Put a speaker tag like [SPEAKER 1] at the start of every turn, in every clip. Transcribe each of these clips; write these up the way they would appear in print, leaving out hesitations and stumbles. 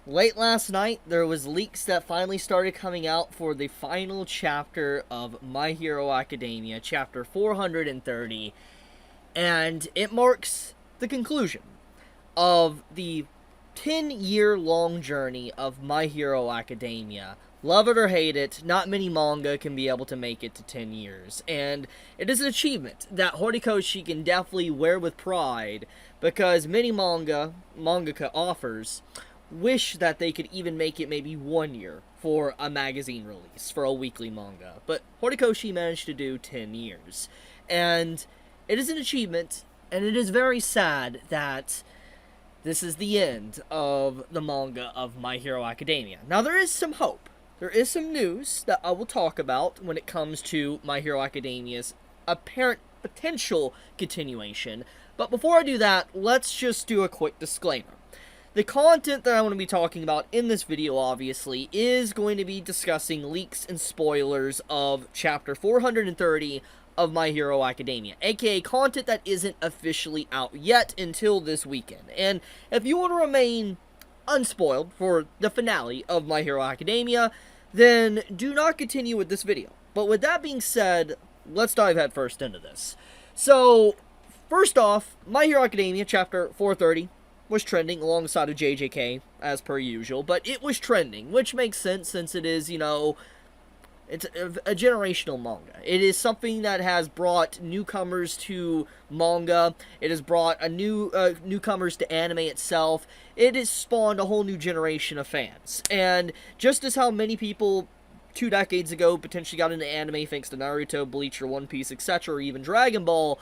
[SPEAKER 1] late last night, there was leaks that finally started coming out for the final chapter of My Hero Academia, chapter 430, and it marks the conclusion of the 10-year-long journey of My Hero Academia. Love it or hate it, not many manga can be able to make it to 10 years, and it is an achievement that Horikoshi can definitely wear with pride, because many mangaka authors wish that they could even make it maybe 1 year for a magazine release, for a weekly manga, but Horikoshi managed to do 10 years, and it is an achievement, and it is very sad that this is the end of the manga of My Hero Academia. Now, there is some hope. There is some news that I will talk about when it comes to My Hero Academia's apparent potential continuation. But before I do that, let's just do a quick disclaimer. The content that I want to be talking about in this video, obviously, is going to be discussing leaks and spoilers of Chapter 430 of My Hero Academia, aka content that isn't officially out yet until this weekend. And if you want to remain unspoiled for the finale of My Hero Academia, then do not continue with this video. But with that being said, let's dive headfirst into this. So, first off, My Hero Academia Chapter 430 was trending alongside of JJK, as per usual, but it was trending, which makes sense since it is, it's a generational manga. It is something that has brought newcomers to manga. It has brought newcomers to anime itself. It has spawned a whole new generation of fans. And just as how many people 2 decades ago potentially got into anime thanks to Naruto, Bleach, or One Piece, etc., or even Dragon Ball,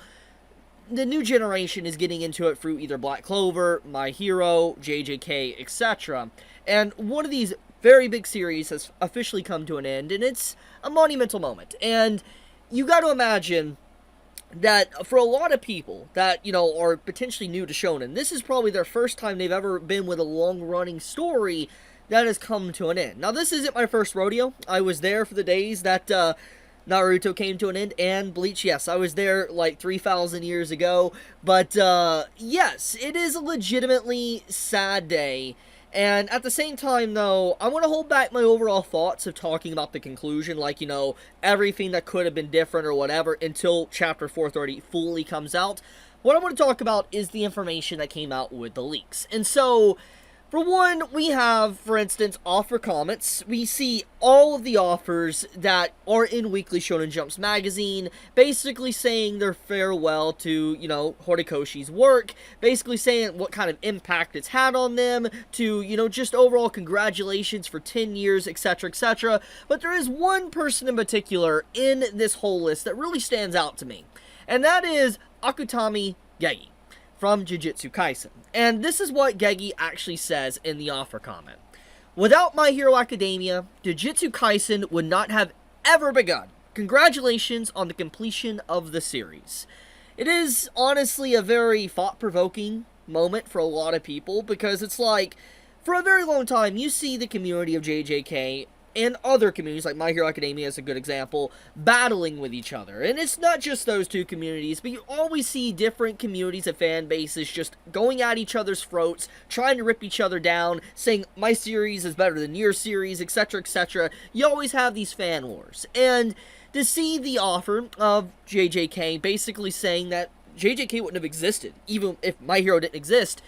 [SPEAKER 1] the new generation is getting into it through either Black Clover, My Hero, JJK, etc. And one of these very big series has officially come to an end, and it's a monumental moment. And you got to imagine that for a lot of people that, are potentially new to shonen, this is probably their first time they've ever been with a long-running story that has come to an end. Now, this isn't my first rodeo. I was there for the days that Naruto came to an end, and Bleach, yes, I was there like 3,000 years ago. But, yes, it is a legitimately sad day. And at the same time, though, I want to hold back my overall thoughts of talking about the conclusion, like, everything that could have been different or whatever, until Chapter 430 fully comes out. What I want to talk about is the information that came out with the leaks. And so, for one, we have, for instance, offer comments. We see all of the offers that are in Weekly Shonen Jump's magazine, basically saying their farewell to, Horikoshi's work, basically saying what kind of impact it's had on them, to, just overall congratulations for 10 years, etc., etc. But there is one person in particular in this whole list that really stands out to me, and that is Akutami Gege from Jujutsu Kaisen. And this is what Gege actually says in the offer comment. Without My Hero Academia, Jujutsu Kaisen would not have ever begun. Congratulations on the completion of the series. It is honestly a very thought-provoking moment for a lot of people, because it's like, for a very long time, you see the community of JJK and other communities, like My Hero Academia is a good example, battling with each other. And it's not just those two communities, but you always see different communities of fan bases just going at each other's throats, trying to rip each other down, saying, my series is better than your series, etc., etc. You always have these fan wars. And to see the offer of JJK basically saying that JJK wouldn't have existed, even if My Hero didn't exist,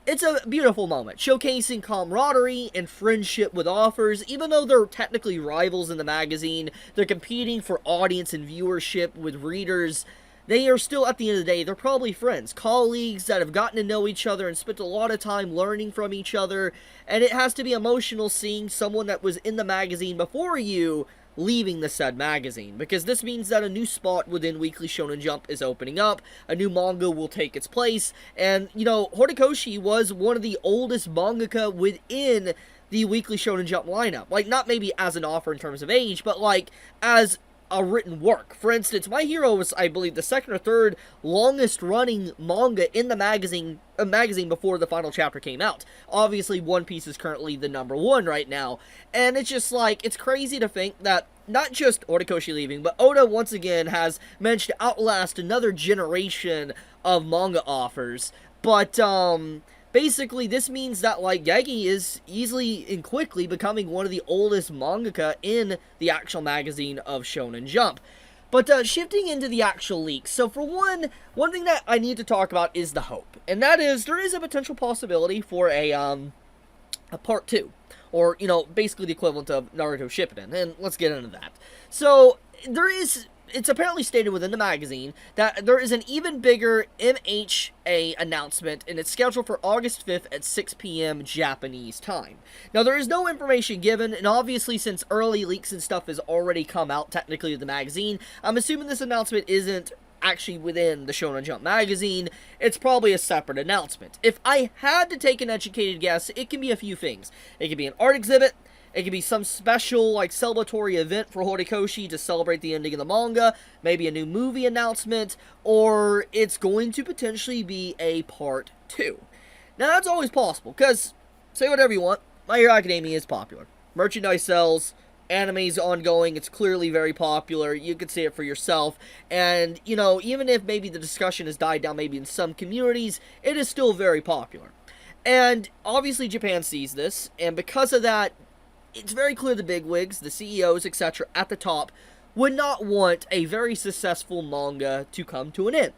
[SPEAKER 1] it's a beautiful moment, showcasing camaraderie and friendship with authors. Even though they're technically rivals in the magazine, they're competing for audience and viewership with readers, they are still, at the end of the day, they're probably friends, colleagues that have gotten to know each other and spent a lot of time learning from each other, and it has to be emotional seeing someone that was in the magazine before you leaving the said magazine, because this means that a new spot within Weekly Shonen Jump is opening up, a new manga will take its place, and, Horikoshi was one of the oldest mangaka within the Weekly Shonen Jump lineup. Like, not maybe as an author in terms of age, but, like, as a written work. For instance, My Hero was, I believe, the second or third longest running manga in the magazine before the final chapter came out. Obviously, One Piece is currently the #1 right now, and it's just like, it's crazy to think that not just Horikoshi leaving, but Oda once again has managed to outlast another generation of manga authors. But basically this means that, like, Gege is easily and quickly becoming one of the oldest mangaka in the actual magazine of Shonen Jump. But shifting into the actual leaks, so for one thing that I need to talk about is the hope, and that is there is a potential possibility for a part 2, or, you know, basically the equivalent of Naruto Shippuden, and let's get into that. So it's apparently stated within the magazine that there is an even bigger MHA announcement, and it's scheduled for August 5th at 6 p.m. Japanese time. Now, there is no information given, and obviously since early leaks and stuff has already come out technically with the magazine, I'm assuming this announcement isn't actually within the Shonen Jump magazine. It's probably a separate announcement. If I had to take an educated guess, it can be a few things. It could be an art exhibit. It could be some special, like, celebratory event for Horikoshi to celebrate the ending of the manga, maybe a new movie announcement, or it's going to potentially be a part 2. Now, that's always possible, because, say whatever you want, My Hero Academia is popular. Merchandise sells, anime's ongoing, it's clearly very popular, you can see it for yourself, and, you know, even if maybe the discussion has died down maybe in some communities, it is still very popular. And, obviously, Japan sees this, and because of that, it's very clear the bigwigs, the CEOs, etc., at the top, would not want a very successful manga to come to an end.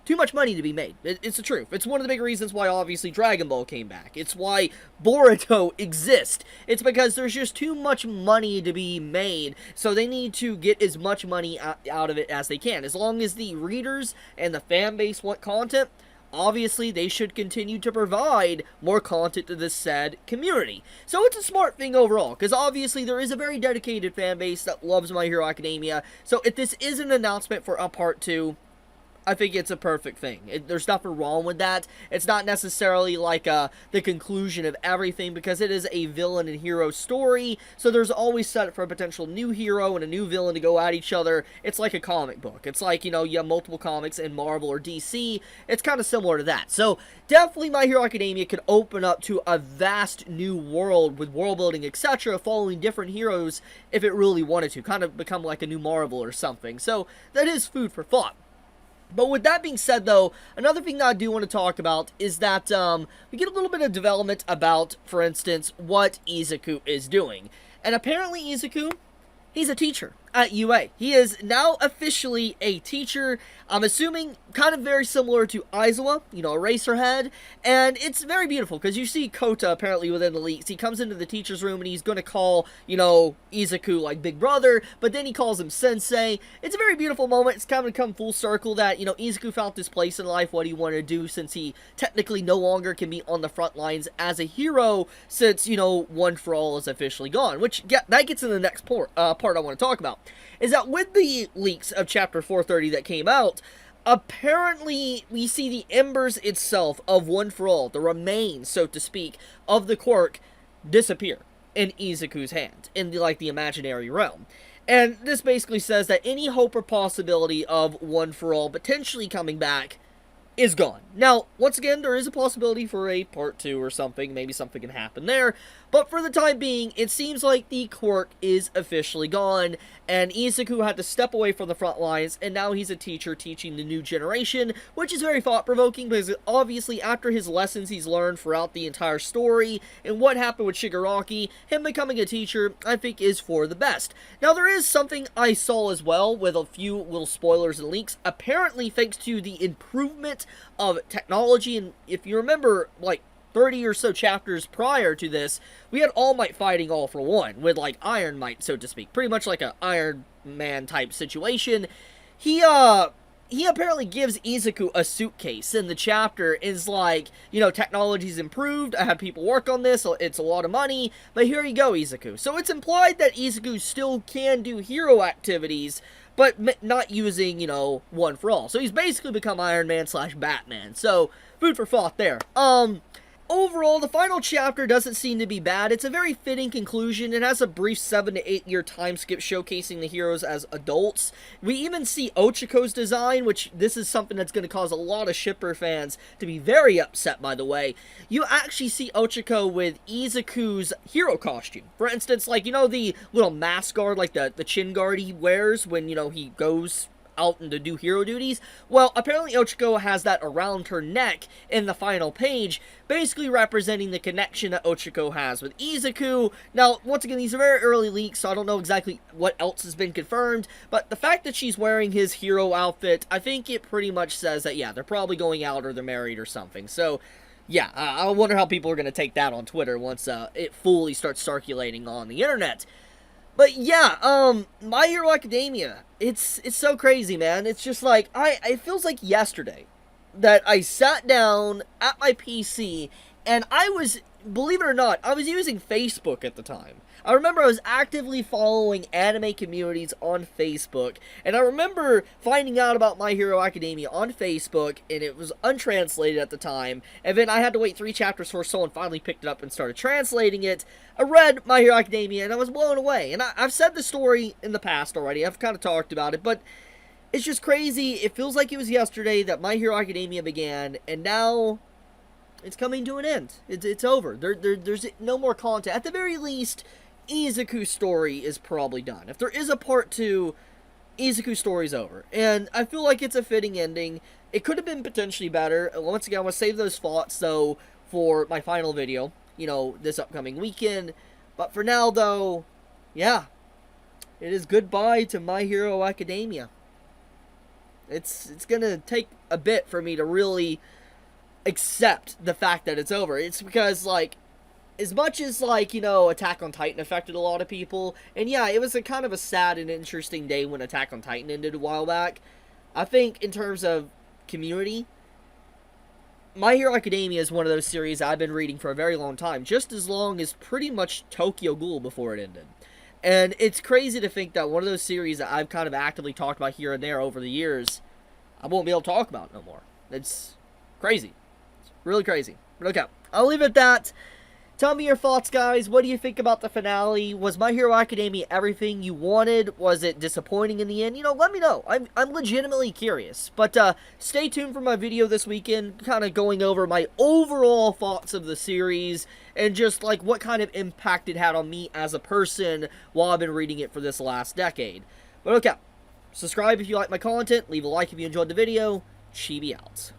[SPEAKER 1] Too much money to be made. It's the truth. It's one of the big reasons why, obviously, Dragon Ball came back. It's why Boruto exists. It's because there's just too much money to be made, so they need to get as much money out of it as they can. As long as the readers and the fan base want content, obviously, they should continue to provide more content to this said community. So it's a smart thing overall, because obviously there is a very dedicated fan base that loves My Hero Academia. So if this is an announcement for a part 2, I think it's a perfect thing. There's nothing wrong with that. It's not necessarily like the conclusion of everything, because it is a villain and hero story, so there's always set up for a potential new hero and a new villain to go at each other. It's like a comic book. It's like, you know, you have multiple comics in Marvel or DC. It's kind of similar to that. So definitely My Hero Academia could open up to a vast new world with world building, etc., following different heroes if it really wanted to. Kind of become like a new Marvel or something. So that is food for thought. But with that being said, though, another thing that I do want to talk about is that we get a little bit of development about, for instance, what Izuku is doing. And apparently Izuku, he's a teacher at UA. He is now officially a teacher. I'm assuming kind of very similar to Aizawa, you know, Eraserhead. And it's very beautiful, because you see Kota apparently within the leaks. He comes into the teacher's room and he's going to call, you know, Izuku like big brother, but then he calls him sensei. It's a very beautiful moment. It's kind of come full circle that, you know, Izuku found his place in life, what he wanted to do, since he technically no longer can be on the front lines as a hero, since, you know, One for All is officially gone. Which, that gets into the next part I want to talk about. Is that with the leaks of Chapter 430 that came out, apparently we see the embers itself of One for All, the remains, so to speak, of the quirk disappear in Izuku's hand, in the imaginary realm. And this basically says that any hope or possibility of One for All potentially coming back is gone. Now, once again, there is a possibility for a part 2 or something. Maybe something can happen there. But for the time being, it seems like the quirk is officially gone, and Izuku had to step away from the front lines, and now he's a teacher teaching the new generation, which is very thought-provoking, because obviously after his lessons he's learned throughout the entire story, and what happened with Shigaraki, him becoming a teacher, I think is for the best. Now, there is something I saw as well, with a few little spoilers and leaks. Apparently, thanks to the improvement of technology, and if you remember, like, 30 or so chapters prior to this, we had All Might fighting All for One, with, like, Iron Might, so to speak. Pretty much like a Iron Man type situation. He apparently gives Izuku a suitcase in the chapter, is like, you know, technology's improved, I had people work on this, it's a lot of money, but here you go, Izuku. So it's implied that Izuku still can do hero activities, but not using, you know, One for All. So he's basically become Iron Man / Batman. So, food for thought there. Overall, the final chapter doesn't seem to be bad. It's a very fitting conclusion. It has a brief 7 to 8 year time skip showcasing the heroes as adults. We even see Ochiko's design, which this is something that's going to cause a lot of shipper fans to be very upset, by the way. You actually see Ochiko with Izuku's hero costume. For instance, like, you know, the little mask guard, like the chin guard he wears when, you know, he goes out and to do hero duties. Well, apparently Ochako has that around her neck in the final page, basically representing the connection that Ochako has with Izuku. Now, once again, these are very early leaks, so I don't know exactly what else has been confirmed, but the fact that she's wearing his hero outfit, I think it pretty much says that, yeah, they're probably going out or they're married or something. So, yeah, I wonder how people are going to take that on Twitter once it fully starts circulating on the internet. But yeah, My Hero Academia, it's so crazy, man. It's just like, it feels like yesterday that I sat down at my PC and I was, believe it or not, I was using Facebook at the time. I remember I was actively following anime communities on Facebook, and I remember finding out about My Hero Academia on Facebook, and it was untranslated at the time, and then I had to wait 3 chapters before someone finally picked it up and started translating it. I read My Hero Academia, and I was blown away, and I've said the story in the past already, I've kind of talked about it, but it's just crazy. It feels like it was yesterday that My Hero Academia began, and now it's coming to an end. It's over. There's no more content. At the very least, Izuku's story is probably done. If there is a part 2, Izuku's story's over. And I feel like it's a fitting ending. It could have been potentially better. Once again, I want to save those thoughts, though, for my final video, you know, this upcoming weekend. But for now, though, yeah, it is goodbye to My Hero Academia. It's gonna take a bit for me to really accept the fact that it's over. It's because, like, as much as, like, you know, Attack on Titan affected a lot of people, and yeah, it was a kind of a sad and interesting day when Attack on Titan ended a while back, I think in terms of community, My Hero Academia is one of those series I've been reading for a very long time, just as long as pretty much Tokyo Ghoul before it ended. And it's crazy to think that one of those series that I've kind of actively talked about here and there over the years, I won't be able to talk about no more. It's crazy. It's really crazy. But okay, I'll leave it at that. Tell me your thoughts, guys. What do you think about the finale? Was My Hero Academia everything you wanted? Was it disappointing in the end? You know, let me know. I'm legitimately curious. But stay tuned for my video this weekend, kind of going over my overall thoughts of the series and just like what kind of impact it had on me as a person while I've been reading it for this last decade. But okay, subscribe if you like my content. Leave a like if you enjoyed the video. Chibi out.